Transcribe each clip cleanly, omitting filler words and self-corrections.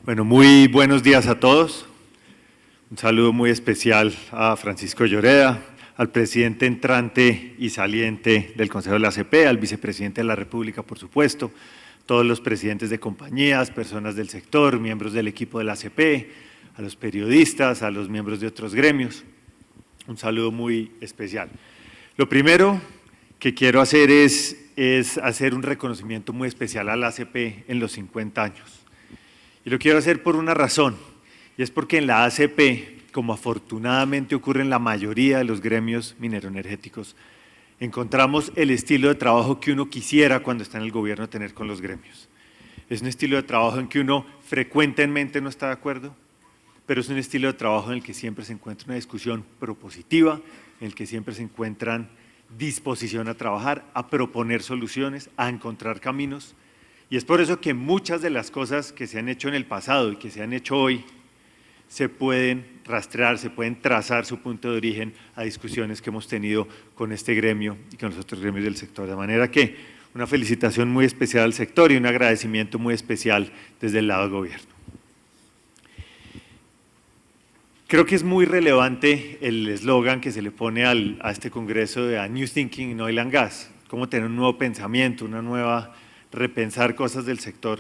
Bueno, muy buenos días a todos. Un saludo muy especial a Francisco Lloreda, al presidente entrante y saliente del Consejo de la ACP, al vicepresidente de la República, por supuesto, todos los presidentes de compañías, personas del sector, miembros del equipo de la ACP, a los periodistas, a los miembros de otros gremios. Un saludo muy especial. Lo primero que quiero hacer es hacer un reconocimiento muy especial a la ACP en los 50 años. Y lo quiero hacer por una razón, y es porque en la ACP, como afortunadamente ocurre en la mayoría de los gremios mineroenergéticos, encontramos el estilo de trabajo que uno quisiera cuando está en el gobierno tener con los gremios. Es un estilo de trabajo en que uno frecuentemente no está de acuerdo, pero es un estilo de trabajo en el que siempre se encuentra una discusión propositiva, en el que siempre se encuentran disposición a trabajar, a proponer soluciones, a encontrar caminos. Y es por eso que muchas de las cosas que se han hecho en el pasado y que se han hecho hoy se pueden rastrear, se pueden trazar su punto de origen a discusiones que hemos tenido con este gremio y con los otros gremios del sector. De manera que una felicitación muy especial al sector y un agradecimiento muy especial desde el lado del gobierno. Creo que es muy relevante el eslogan que se le pone a este congreso de A New Thinking in Oil and Gas, cómo tener un nuevo pensamiento, una nueva repensar cosas del sector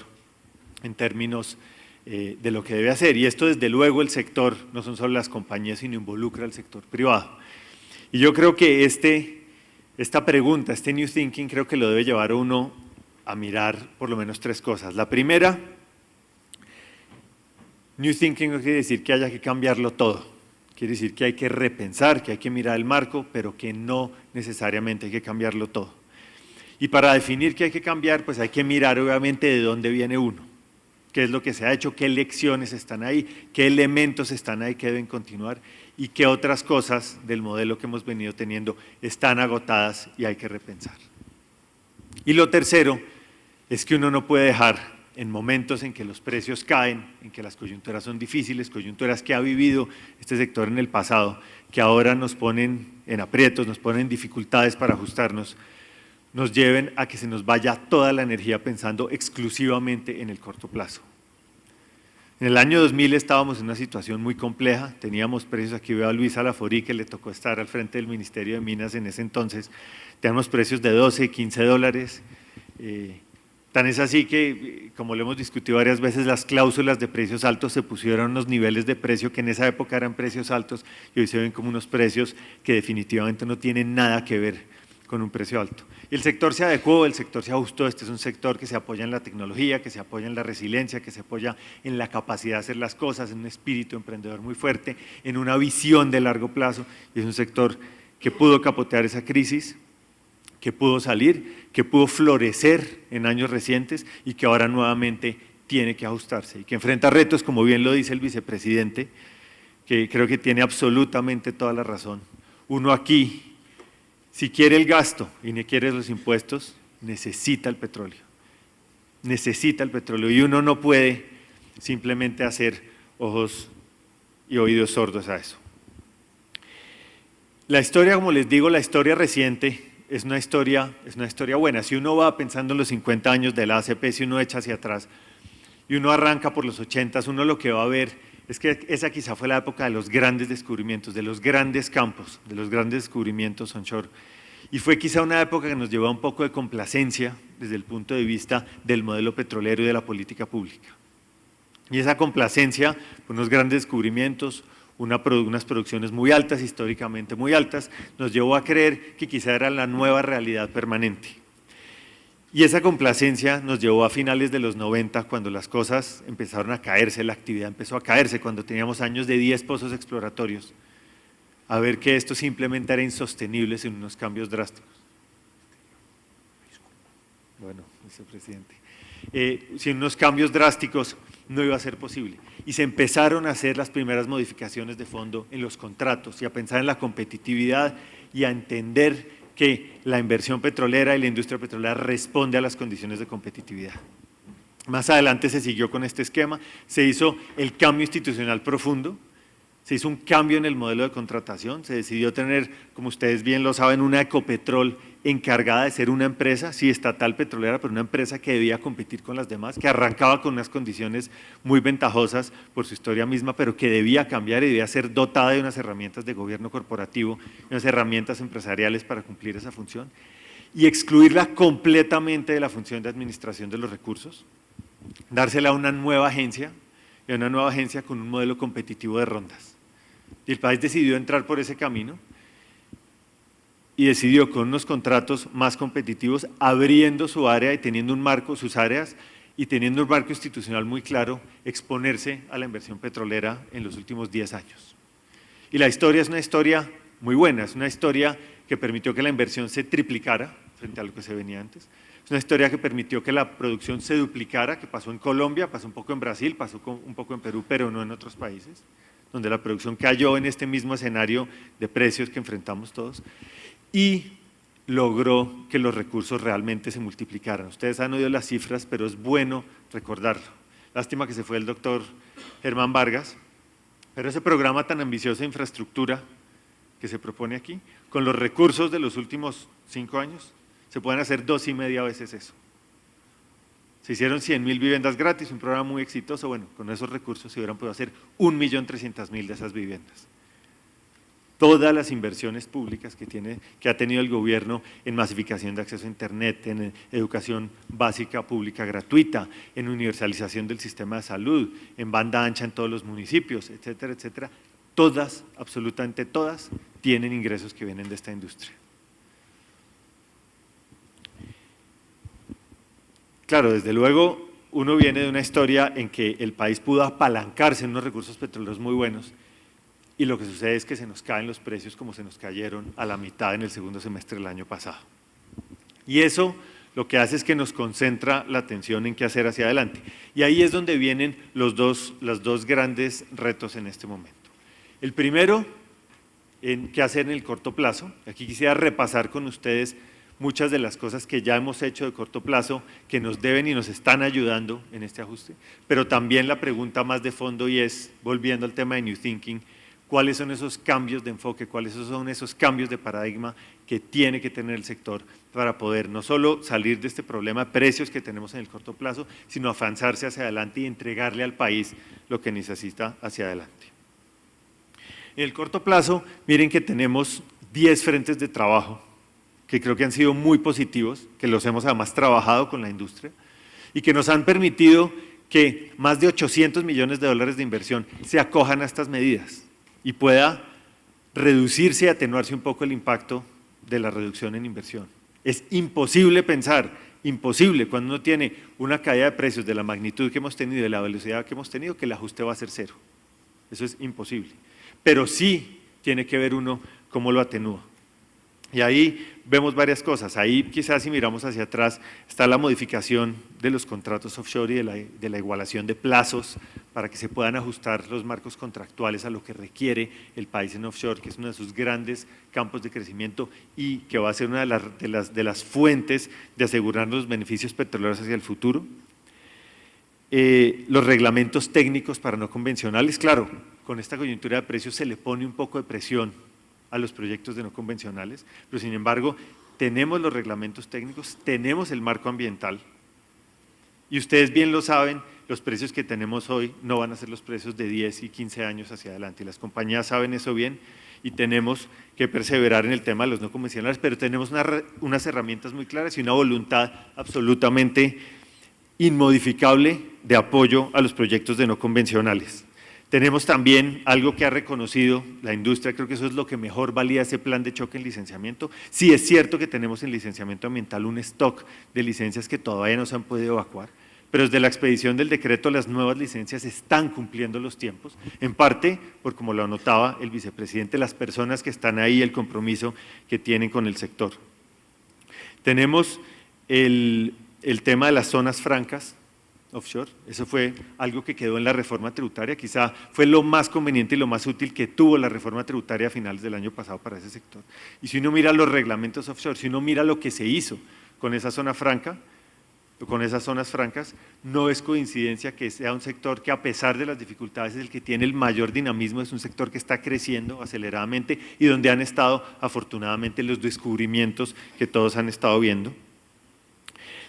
en términos de lo que debe hacer. Y esto, desde luego, el sector, no son solo las compañías, sino involucra al sector privado. Y yo creo que esta pregunta, este New Thinking, creo que lo debe llevar a uno a mirar por lo menos tres cosas. La primera, New Thinking no quiere decir que haya que cambiarlo todo. Quiere decir que hay que repensar, que hay que mirar el marco, pero que no necesariamente hay que cambiarlo todo. Y para definir qué hay que cambiar, pues hay que mirar obviamente de dónde viene uno, qué es lo que se ha hecho, qué lecciones están ahí, qué elementos están ahí que deben continuar y qué otras cosas del modelo que hemos venido teniendo están agotadas y hay que repensar. Y lo tercero es que uno no puede dejar en momentos en que los precios caen, en que las coyunturas son difíciles, coyunturas que ha vivido este sector en el pasado, que ahora nos ponen en aprietos, nos ponen en dificultades para ajustarnos, nos lleven a que se nos vaya toda la energía pensando exclusivamente en el corto plazo. En el año 2000 estábamos en una situación muy compleja, teníamos precios, aquí veo a Luis Alaforí, que le tocó estar al frente del Ministerio de Minas en ese entonces, teníamos precios de 12, 15 dólares, tan es así que, como lo hemos discutido varias veces, las cláusulas de precios altos se pusieron unos niveles de precio que en esa época eran precios altos y hoy se ven como unos precios que definitivamente no tienen nada que ver con un precio alto. Y el sector se adecuó, el sector se ajustó. Este es un sector que se apoya en la tecnología, que se apoya en la resiliencia, que se apoya en la capacidad de hacer las cosas, en un espíritu emprendedor muy fuerte, en una visión de largo plazo, y es un sector que pudo capotear esa crisis, que pudo salir, que pudo florecer en años recientes y que ahora nuevamente tiene que ajustarse y que enfrenta retos, como bien lo dice el vicepresidente, que creo que tiene absolutamente toda la razón. Uno aquí, si quiere el gasto y no quiere los impuestos, necesita el petróleo. Necesita el petróleo y uno no puede simplemente hacer ojos y oídos sordos a eso. La historia, como les digo, la historia reciente es una historia buena. Si uno va pensando en los 50 años de la ACP, si uno echa hacia atrás y uno arranca por los 80, uno lo que va a ver es que esa quizá fue la época de los grandes descubrimientos, de los grandes campos, de los grandes descubrimientos onshore. Y fue quizá una época que nos llevó a un poco de complacencia desde el punto de vista del modelo petrolero y de la política pública. Y esa complacencia por unos grandes descubrimientos, unas producciones muy altas, históricamente muy altas, nos llevó a creer que quizá era la nueva realidad permanente. Y esa complacencia nos llevó a finales de los 90, cuando las cosas empezaron a caerse, la actividad empezó a caerse, cuando teníamos años de 10 pozos exploratorios, a ver que esto simplemente era insostenible sin unos cambios drásticos. Bueno, vicepresidente, sin unos cambios drásticos no iba a ser posible. Y se empezaron a hacer las primeras modificaciones de fondo en los contratos y a pensar en la competitividad y a entender que la inversión petrolera y la industria petrolera responde a las condiciones de competitividad. Más adelante se siguió con este esquema, se hizo el cambio institucional profundo, Se hizo un cambio en el modelo de contratación, se decidió tener, como ustedes bien lo saben, una Ecopetrol encargada de ser una empresa, sí, estatal petrolera, pero una empresa que debía competir con las demás, que arrancaba con unas condiciones muy ventajosas por su historia misma, pero que debía cambiar y debía ser dotada de unas herramientas de gobierno corporativo, unas herramientas empresariales para cumplir esa función, y excluirla completamente de la función de administración de los recursos, dársela a una nueva agencia, y a una nueva agencia con un modelo competitivo de rondas. Y el país decidió entrar por ese camino y decidió con unos contratos más competitivos, abriendo su área y teniendo un marco, sus áreas, y teniendo un marco institucional muy claro, exponerse a la inversión petrolera en los últimos 10 años. Y la historia es una historia muy buena, es una historia que permitió que la inversión se triplicara frente a lo que se venía antes. Es una historia que permitió que la producción se duplicara, que pasó en Colombia, pasó un poco en Brasil, pasó un poco en Perú, pero no en otros países, donde la producción cayó en este mismo escenario de precios que enfrentamos todos, y logró que los recursos realmente se multiplicaran. Ustedes han oído las cifras, pero es bueno recordarlo. Lástima que se fue el doctor Germán Vargas, pero ese programa tan ambicioso de infraestructura que se propone aquí, con los recursos de los últimos 5 años, se pueden hacer 2,5 veces eso. Se hicieron 100.000 viviendas gratis, un programa muy exitoso. Bueno, con esos recursos se hubieran podido hacer 1.300.000 de esas viviendas. Todas las inversiones públicas que ha tenido el gobierno en masificación de acceso a Internet, en educación básica pública gratuita, en universalización del sistema de salud, en banda ancha en todos los municipios, etcétera, etcétera, todas, absolutamente todas, tienen ingresos que vienen de esta industria. Claro, desde luego, uno viene de una historia en que el país pudo apalancarse en unos recursos petroleros muy buenos y lo que sucede es que se nos caen los precios como se nos cayeron a la mitad en el segundo semestre del año pasado. Y eso lo que hace es que nos concentra la atención en qué hacer hacia adelante. Y ahí es donde vienen los dos grandes retos en este momento. El primero, en qué hacer en el corto plazo. Aquí quisiera repasar con ustedes muchas de las cosas que ya hemos hecho de corto plazo, que nos deben y nos están ayudando en este ajuste, pero también la pregunta más de fondo y es, volviendo al tema de New Thinking, ¿cuáles son esos cambios de enfoque, cuáles son esos cambios de paradigma que tiene que tener el sector para poder no solo salir de este problema de precios que tenemos en el corto plazo, sino avanzarse hacia adelante y entregarle al país lo que necesita hacia adelante? En el corto plazo, miren que tenemos 10 frentes de trabajo que creo que han sido muy positivos, que los hemos además trabajado con la industria y que nos han permitido que más de 800 millones de dólares de inversión se acojan a estas medidas y pueda reducirse y atenuarse un poco el impacto de la reducción en inversión. Es imposible pensar, imposible cuando uno tiene una caída de precios de la magnitud que hemos tenido y de la velocidad que hemos tenido, que el ajuste va a ser cero. Eso es imposible. Pero sí tiene que ver uno cómo lo atenúa. Y ahí vemos varias cosas. Ahí quizás si miramos hacia atrás está la modificación de los contratos offshore y de la igualación de plazos para que se puedan ajustar los marcos contractuales a lo que requiere el país en offshore, que es uno de sus grandes campos de crecimiento y que va a ser una de las fuentes de asegurar los beneficios petroleros hacia el futuro. Los reglamentos técnicos para no convencionales, claro, con esta coyuntura de precios se le pone un poco de presión a los proyectos de no convencionales, pero sin embargo tenemos los reglamentos técnicos, tenemos el marco ambiental y ustedes bien lo saben, los precios que tenemos hoy no van a ser los precios de 10 y 15 años hacia adelante y las compañías saben eso bien y tenemos que perseverar en el tema de los no convencionales, pero tenemos unas herramientas muy claras y una voluntad absolutamente inmodificable de apoyo a los proyectos de no convencionales. Tenemos también algo que ha reconocido la industria, creo que eso es lo que mejor valía ese plan de choque en licenciamiento. Sí es cierto que tenemos en licenciamiento ambiental un stock de licencias que todavía no se han podido evacuar, pero desde la expedición del decreto las nuevas licencias están cumpliendo los tiempos, en parte por como lo anotaba el vicepresidente, las personas que están ahí, el compromiso que tienen con el sector. Tenemos el tema de las zonas francas offshore, eso fue algo que quedó en la reforma tributaria, quizá fue lo más conveniente y lo más útil que tuvo la reforma tributaria a finales del año pasado para ese sector. Y si uno mira los reglamentos offshore, si uno mira lo que se hizo con esa zona franca, con esas zonas francas, no es coincidencia que sea un sector que a pesar de las dificultades es el que tiene el mayor dinamismo, es un sector que está creciendo aceleradamente y donde han estado afortunadamente los descubrimientos que todos han estado viendo.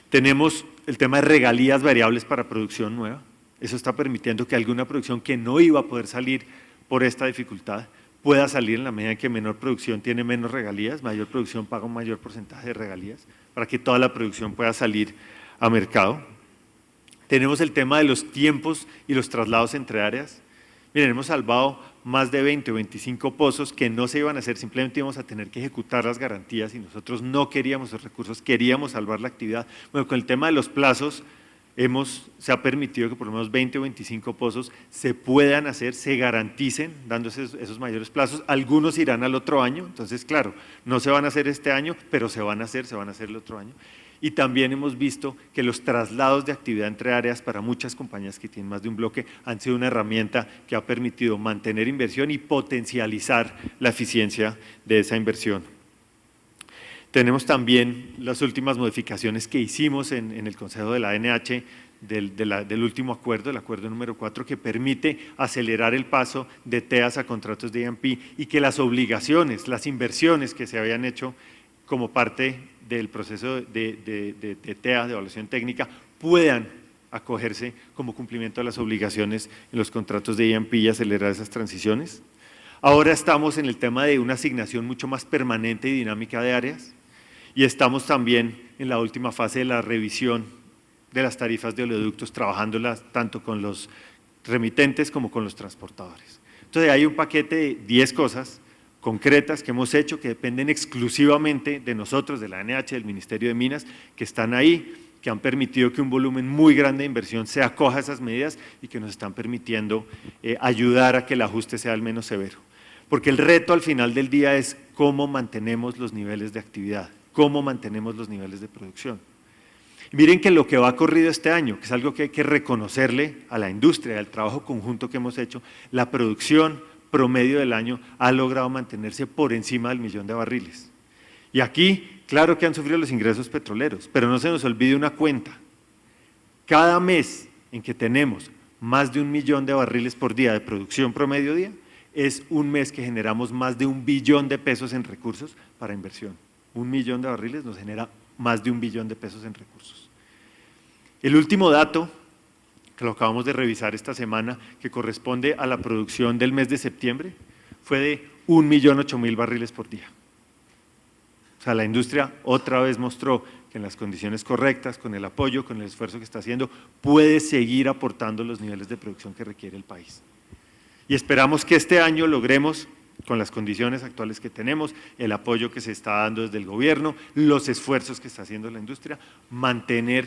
Tenemos el tema de regalías variables para producción nueva, eso está permitiendo que alguna producción que no iba a poder salir por esta dificultad pueda salir en la medida en que menor producción tiene menos regalías, mayor producción paga un mayor porcentaje de regalías, para que toda la producción pueda salir a mercado. Tenemos el tema de los tiempos y los traslados entre áreas. Miren, hemos salvado más de 20 o 25 pozos que no se iban a hacer, simplemente íbamos a tener que ejecutar las garantías y nosotros no queríamos los recursos, queríamos salvar la actividad. Bueno, con el tema de los plazos, se ha permitido que por lo menos 20 o 25 pozos se puedan hacer, se garanticen, dándose esos mayores plazos. Algunos irán al otro año, entonces claro, no se van a hacer este año, pero se van a hacer el otro año. Y también hemos visto que los traslados de actividad entre áreas para muchas compañías que tienen más de un bloque han sido una herramienta que ha permitido mantener inversión y potencializar la eficiencia de esa inversión. Tenemos también las últimas modificaciones que hicimos en el Consejo de la ANH del último acuerdo, el acuerdo número 4, que permite acelerar el paso de TEAs a contratos de E&P y que las obligaciones, las inversiones que se habían hecho como parte del proceso de TEA, de evaluación técnica, puedan acogerse como cumplimiento de las obligaciones en los contratos de E&P y acelerar esas transiciones. Ahora estamos en el tema de una asignación mucho más permanente y dinámica de áreas y estamos también en la última fase de la revisión de las tarifas de oleoductos, trabajándolas tanto con los remitentes como con los transportadores. Entonces hay un paquete de 10 cosas concretas que hemos hecho que dependen exclusivamente de nosotros, de la ANH, del Ministerio de Minas, que están ahí, que han permitido que un volumen muy grande de inversión se acoja a esas medidas y que nos están permitiendo ayudar a que el ajuste sea al menos severo. Porque el reto al final del día es cómo mantenemos los niveles de actividad, cómo mantenemos los niveles de producción. Y miren que lo que va corrido este año, que es algo que hay que reconocerle a la industria, al trabajo conjunto que hemos hecho, la producción promedio del año ha logrado mantenerse por encima del 1.000.000 de barriles. Y aquí, claro que han sufrido los ingresos petroleros, pero no se nos olvide una cuenta. Cada mes en que tenemos más de 1.000.000 de barriles por día de producción promedio día, es un mes que generamos más de 1 billón de pesos en recursos para inversión. 1.000.000 de barriles nos genera más de 1 billón de pesos en recursos. El último dato, que lo acabamos de revisar esta semana, que corresponde a la producción del mes de septiembre, fue de 1.008.000 barriles por día. O sea, la industria otra vez mostró que en las condiciones correctas, con el apoyo, con el esfuerzo que está haciendo, puede seguir aportando los niveles de producción que requiere el país. Y esperamos que este año logremos, con las condiciones actuales que tenemos, el apoyo que se está dando desde el gobierno, los esfuerzos que está haciendo la industria, mantener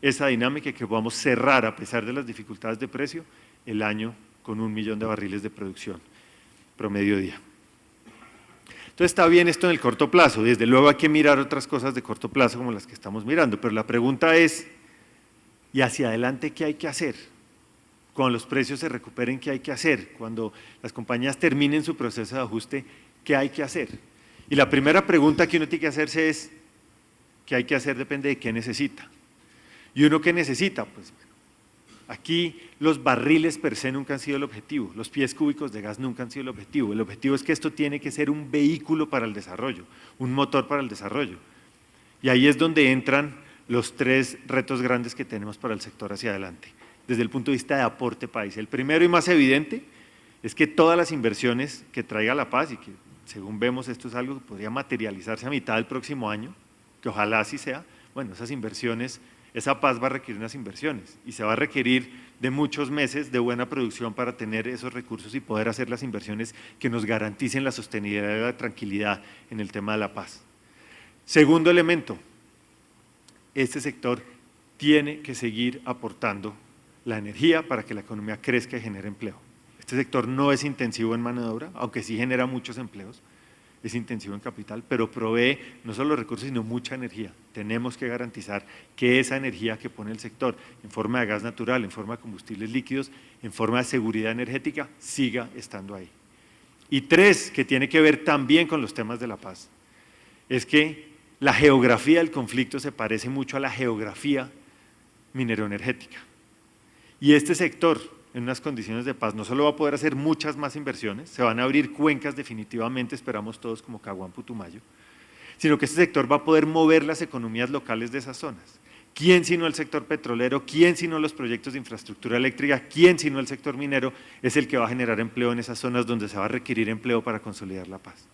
esa dinámica y que podamos cerrar, a pesar de las dificultades de precio, el año con 1.000.000 de barriles de producción promedio día. Entonces está bien esto en el corto plazo, desde luego hay que mirar otras cosas de corto plazo como las que estamos mirando, pero la pregunta es, ¿y hacia adelante qué hay que hacer? Cuando los precios se recuperen, ¿qué hay que hacer? Cuando las compañías terminen su proceso de ajuste, ¿qué hay que hacer? Y la primera pregunta que uno tiene que hacerse es, ¿qué hay que hacer? Depende de qué necesita. ¿Y uno qué necesita? Pues bueno, aquí los barriles per se nunca han sido el objetivo, los pies cúbicos de gas nunca han sido el objetivo es que esto tiene que ser un vehículo para el desarrollo, un motor para el desarrollo. Y ahí es donde entran los 3 retos grandes que tenemos para el sector hacia adelante, desde el punto de vista de aporte país. El primero y más evidente es que todas las inversiones que traiga La Paz, y que según vemos esto es algo que podría materializarse a mitad del próximo año, que ojalá así sea, bueno, esas inversiones, esa paz va a requerir unas inversiones y se va a requerir de muchos meses de buena producción para tener esos recursos y poder hacer las inversiones que nos garanticen la sostenibilidad y la tranquilidad en el tema de la paz. Segundo elemento, este sector tiene que seguir aportando la energía para que la economía crezca y genere empleo. Este sector no es intensivo en mano de obra, aunque sí genera muchos empleos, es intensivo en capital, pero provee no solo recursos, sino mucha energía. Tenemos que garantizar que esa energía que pone el sector en forma de gas natural, en forma de combustibles líquidos, en forma de seguridad energética, siga estando ahí. Y 3, que tiene que ver también con los temas de la paz, es que la geografía del conflicto se parece mucho a la geografía mineroenergética. Y este sector, en unas condiciones de paz, no solo va a poder hacer muchas más inversiones, se van a abrir cuencas definitivamente, esperamos todos, como Caguán, Putumayo, sino que este sector va a poder mover las economías locales de esas zonas. ¿Quién sino el sector petrolero? ¿Quién sino los proyectos de infraestructura eléctrica? ¿Quién sino el sector minero? Es el que va a generar empleo en esas zonas donde se va a requerir empleo para consolidar la paz.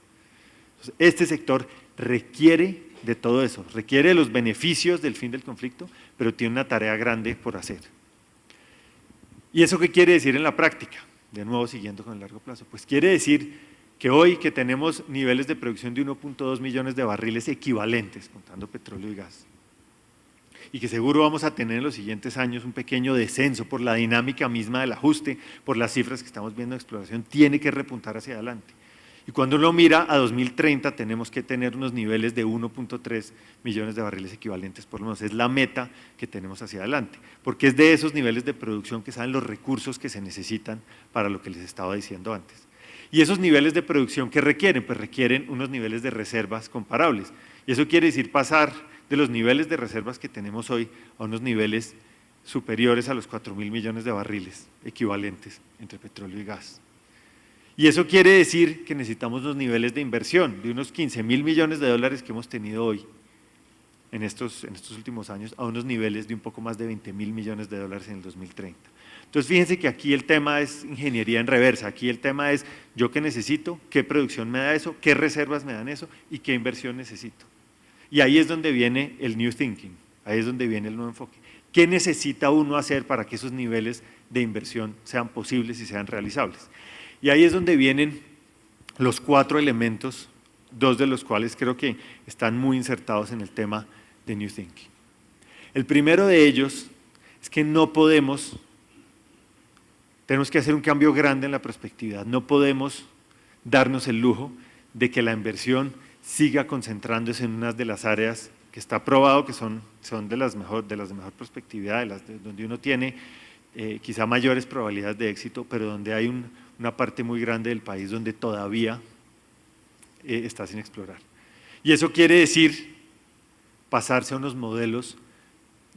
Entonces, este sector requiere de todo eso, requiere de los beneficios del fin del conflicto, pero tiene una tarea grande por hacer. ¿Y eso qué quiere decir en la práctica? De nuevo, siguiendo con el largo plazo, pues quiere decir que hoy que tenemos niveles de producción de 1.2 millones de barriles equivalentes, contando petróleo y gas, y que seguro vamos a tener en los siguientes años un pequeño descenso por la dinámica misma del ajuste, por las cifras que estamos viendo de exploración, tiene que repuntar hacia adelante. Y cuando uno mira a 2030 tenemos que tener unos niveles de 1.3 millones de barriles equivalentes, por lo menos es la meta que tenemos hacia adelante, porque es de esos niveles de producción que salen los recursos que se necesitan para lo que les estaba diciendo antes. Y esos niveles de producción, ¿qué requieren? Pues requieren unos niveles de reservas comparables. Y eso quiere decir pasar de los niveles de reservas que tenemos hoy a unos niveles superiores a los 4.000 millones de barriles equivalentes entre petróleo y gas. Y eso quiere decir que necesitamos unos niveles de inversión de unos 15.000 millones de dólares que hemos tenido hoy en estos últimos años a unos niveles de un poco más de 20.000 millones de dólares en el 2030. Entonces fíjense que aquí el tema es ingeniería en reversa, aquí el tema es yo qué necesito, qué producción me da eso, qué reservas me dan eso y qué inversión necesito. Y ahí es donde viene el new thinking, ahí es donde viene el nuevo enfoque. ¿Qué necesita uno hacer para que esos niveles de inversión sean posibles y sean realizables? Y ahí es donde vienen los 4 elementos, 2 de los cuales creo que están muy insertados en el tema de New Thinking. El primero de ellos es que tenemos que hacer un cambio grande en la prospectividad, no podemos darnos el lujo de que la inversión siga concentrándose en unas de las áreas que está probado que son de las de mejor prospectividad, donde uno tiene quizá mayores probabilidades de éxito, pero donde hay una parte muy grande del país donde todavía está sin explorar. Y eso quiere decir pasarse a unos modelos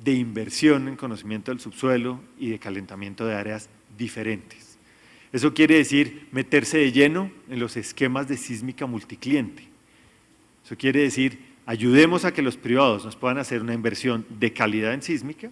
de inversión en conocimiento del subsuelo y de calentamiento de áreas diferentes. Eso quiere decir meterse de lleno en los esquemas de sísmica multicliente. Eso quiere decir ayudemos a que los privados nos puedan hacer una inversión de calidad en sísmica,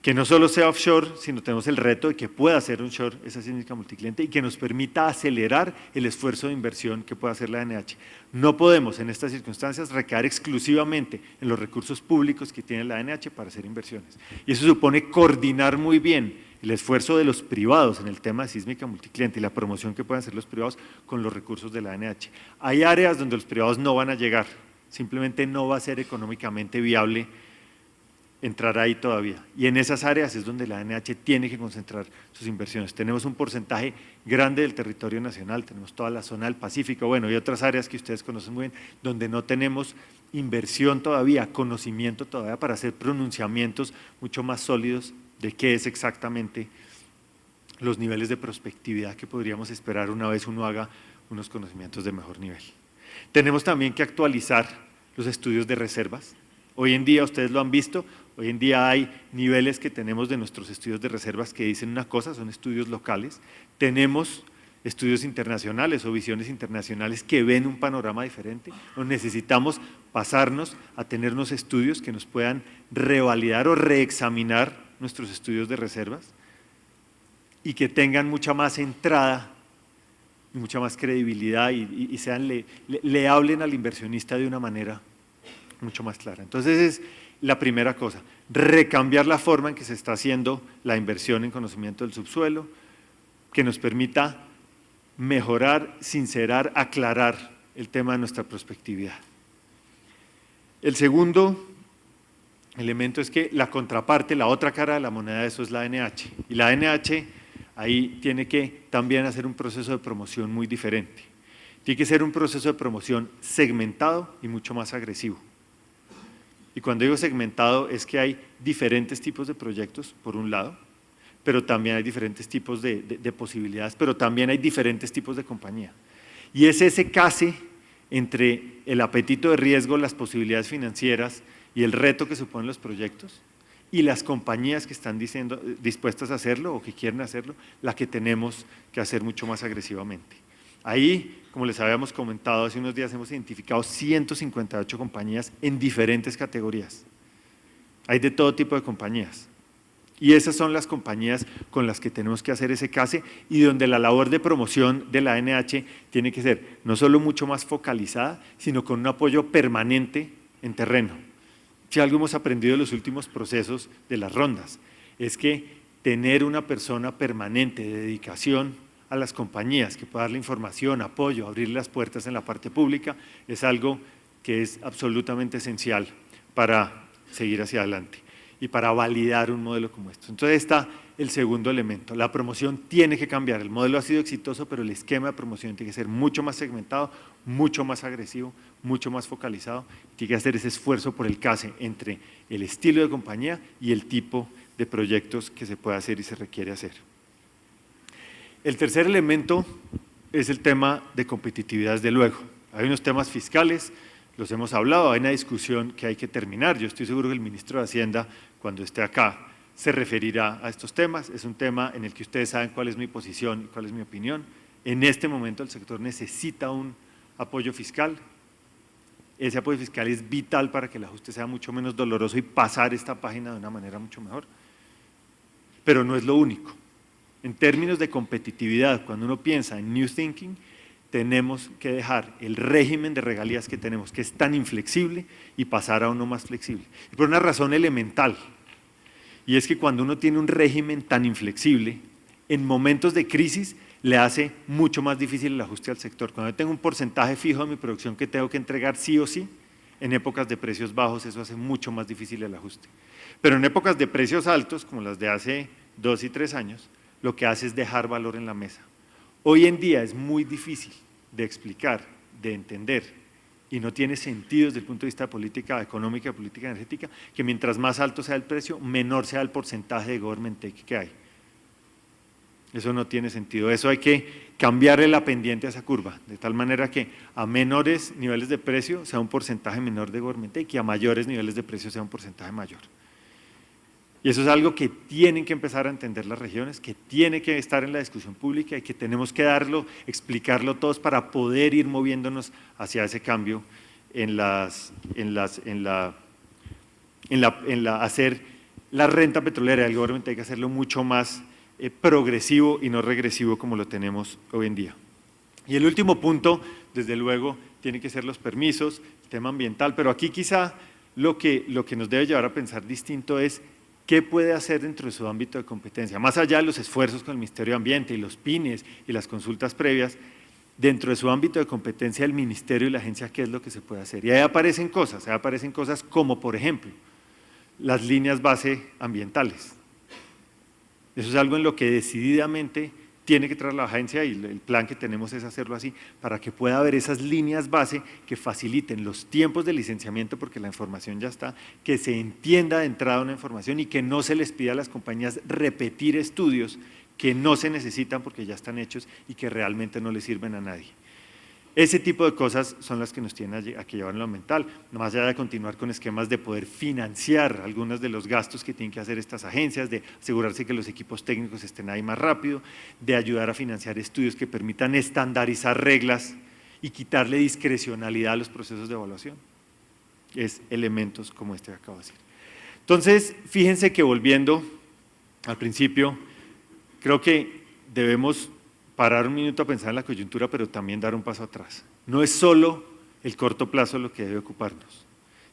que no solo sea offshore, sino tenemos el reto de que pueda ser onshore esa sísmica multicliente y que nos permita acelerar el esfuerzo de inversión que pueda hacer la ANH. No podemos en estas circunstancias recaer exclusivamente en los recursos públicos que tiene la ANH para hacer inversiones. Y eso supone coordinar muy bien el esfuerzo de los privados en el tema de sísmica multicliente y la promoción que pueden hacer los privados con los recursos de la ANH. Hay áreas donde los privados no van a llegar, simplemente no va a ser económicamente viable entrar ahí todavía. Y en esas áreas es donde la ANH tiene que concentrar sus inversiones. Tenemos un porcentaje grande del territorio nacional, tenemos toda la zona del Pacífico, bueno, y otras áreas que ustedes conocen muy bien, donde no tenemos inversión todavía, conocimiento todavía para hacer pronunciamientos mucho más sólidos de qué es exactamente los niveles de prospectividad que podríamos esperar una vez uno haga unos conocimientos de mejor nivel. Tenemos también que actualizar los estudios de reservas. Hoy en día, ustedes lo han visto, hoy en día hay niveles que tenemos de nuestros estudios de reservas que dicen una cosa, son estudios locales, tenemos estudios internacionales o visiones internacionales que ven un panorama diferente, o necesitamos pasarnos a tener unos estudios que nos puedan revalidar o reexaminar nuestros estudios de reservas y que tengan mucha más entrada y mucha más credibilidad y le hablen al inversionista de una manera mucho más clara. Entonces es la primera cosa, recambiar la forma en que se está haciendo la inversión en conocimiento del subsuelo, que nos permita mejorar, sincerar, aclarar el tema de nuestra prospectividad. El segundo elemento es que la contraparte, la otra cara de la moneda de eso es la ANH. Y la ANH ahí tiene que también hacer un proceso de promoción muy diferente. Tiene que ser un proceso de promoción segmentado y mucho más agresivo. Y cuando digo segmentado es que hay diferentes tipos de proyectos, por un lado, pero también hay diferentes tipos de posibilidades, pero también hay diferentes tipos de compañía. Y es ese case entre el apetito de riesgo, las posibilidades financieras y el reto que suponen los proyectos y las compañías que están dispuestas a hacerlo o que quieren hacerlo, la que tenemos que hacer mucho más agresivamente. Ahí, como les habíamos comentado hace unos días, hemos identificado 158 compañías en diferentes categorías. Hay de todo tipo de compañías. Y esas son las compañías con las que tenemos que hacer ese case y donde la labor de promoción de la ANH tiene que ser no solo mucho más focalizada, sino con un apoyo permanente en terreno. Si algo hemos aprendido en los últimos procesos de las rondas, es que tener una persona permanente de dedicación a las compañías que pueda darle información, apoyo, abrir las puertas en la parte pública, es algo que es absolutamente esencial para seguir hacia adelante y para validar un modelo como esto. Entonces está el segundo elemento, la promoción tiene que cambiar, el modelo ha sido exitoso, pero el esquema de promoción tiene que ser mucho más segmentado, mucho más agresivo, mucho más focalizado, tiene que hacer ese esfuerzo por el case entre el estilo de compañía y el tipo de proyectos que se puede hacer y se requiere hacer. El tercer elemento es el tema de competitividad, desde luego. Hay unos temas fiscales, los hemos hablado, hay una discusión que hay que terminar. Yo estoy seguro que el ministro de Hacienda, cuando esté acá, se referirá a estos temas. Es un tema en el que ustedes saben cuál es mi posición y cuál es mi opinión. En este momento el sector necesita un apoyo fiscal. Ese apoyo fiscal es vital para que el ajuste sea mucho menos doloroso y pasar esta página de una manera mucho mejor. Pero no es lo único. En términos de competitividad, cuando uno piensa en New Thinking, tenemos que dejar el régimen de regalías que tenemos, que es tan inflexible, y pasar a uno más flexible. Y por una razón elemental, y es que cuando uno tiene un régimen tan inflexible, en momentos de crisis le hace mucho más difícil el ajuste al sector. Cuando yo tengo un porcentaje fijo de mi producción que tengo que entregar sí o sí, en épocas de precios bajos eso hace mucho más difícil el ajuste. Pero en épocas de precios altos, como las de hace 2 y 3 años, lo que hace es dejar valor en la mesa. Hoy en día es muy difícil de explicar, de entender, y no tiene sentido desde el punto de vista de política económica y política energética, que mientras más alto sea el precio, menor sea el porcentaje de government take que hay. Eso no tiene sentido, eso hay que cambiarle la pendiente a esa curva, de tal manera que a menores niveles de precio sea un porcentaje menor de government take y a mayores niveles de precio sea un porcentaje mayor. Y eso es algo que tienen que empezar a entender las regiones, que tiene que estar en la discusión pública y que tenemos que darlo, explicarlo todos para poder ir moviéndonos hacia ese cambio hacer la renta petrolera del gobierno, hay que hacerlo mucho más progresivo y no regresivo como lo tenemos hoy en día. Y el último punto, desde luego, tiene que ser los permisos, el tema ambiental, pero aquí quizá lo que nos debe llevar a pensar distinto es ¿qué puede hacer dentro de su ámbito de competencia? Más allá de los esfuerzos con el Ministerio de Ambiente y los PINES y las consultas previas, dentro de su ámbito de competencia el Ministerio y la agencia, ¿qué es lo que se puede hacer? Y ahí aparecen cosas como, por ejemplo, las líneas base ambientales. Eso es algo en lo que decididamente tiene que traer la agencia y el plan que tenemos es hacerlo así, para que pueda haber esas líneas base que faciliten los tiempos de licenciamiento, porque la información ya está, que se entienda de entrada una información y que no se les pida a las compañías repetir estudios que no se necesitan porque ya están hechos y que realmente no les sirven a nadie. Ese tipo de cosas son las que nos tienen a que llevar en lo ambiental, más allá de continuar con esquemas de poder financiar algunos de los gastos que tienen que hacer estas agencias, de asegurarse que los equipos técnicos estén ahí más rápido, de ayudar a financiar estudios que permitan estandarizar reglas y quitarle discrecionalidad a los procesos de evaluación. Es elementos como este que acabo de decir. Entonces, fíjense que volviendo al principio, creo que debemos parar un minuto a pensar en la coyuntura, pero también dar un paso atrás. No es solo el corto plazo lo que debe ocuparnos.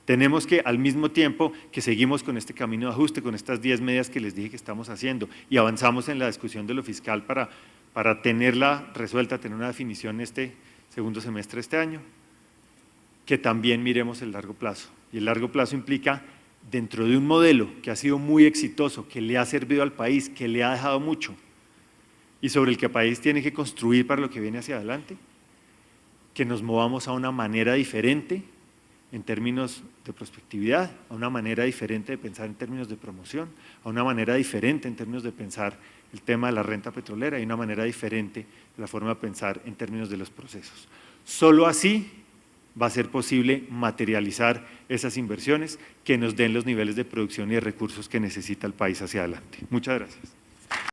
Tenemos que, al mismo tiempo que seguimos con este camino de ajuste, con estas 10 medidas que les dije que estamos haciendo y avanzamos en la discusión de lo fiscal para tenerla resuelta, tener una definición este segundo semestre de este año, que también miremos el largo plazo. Y el largo plazo implica, dentro de un modelo que ha sido muy exitoso, que le ha servido al país, que le ha dejado mucho, y sobre el que el país tiene que construir para lo que viene hacia adelante, que nos movamos a una manera diferente en términos de prospectividad, a una manera diferente de pensar en términos de promoción, a una manera diferente en términos de pensar el tema de la renta petrolera y una manera diferente de la forma de pensar en términos de los procesos. Solo así va a ser posible materializar esas inversiones que nos den los niveles de producción y de recursos que necesita el país hacia adelante. Muchas gracias.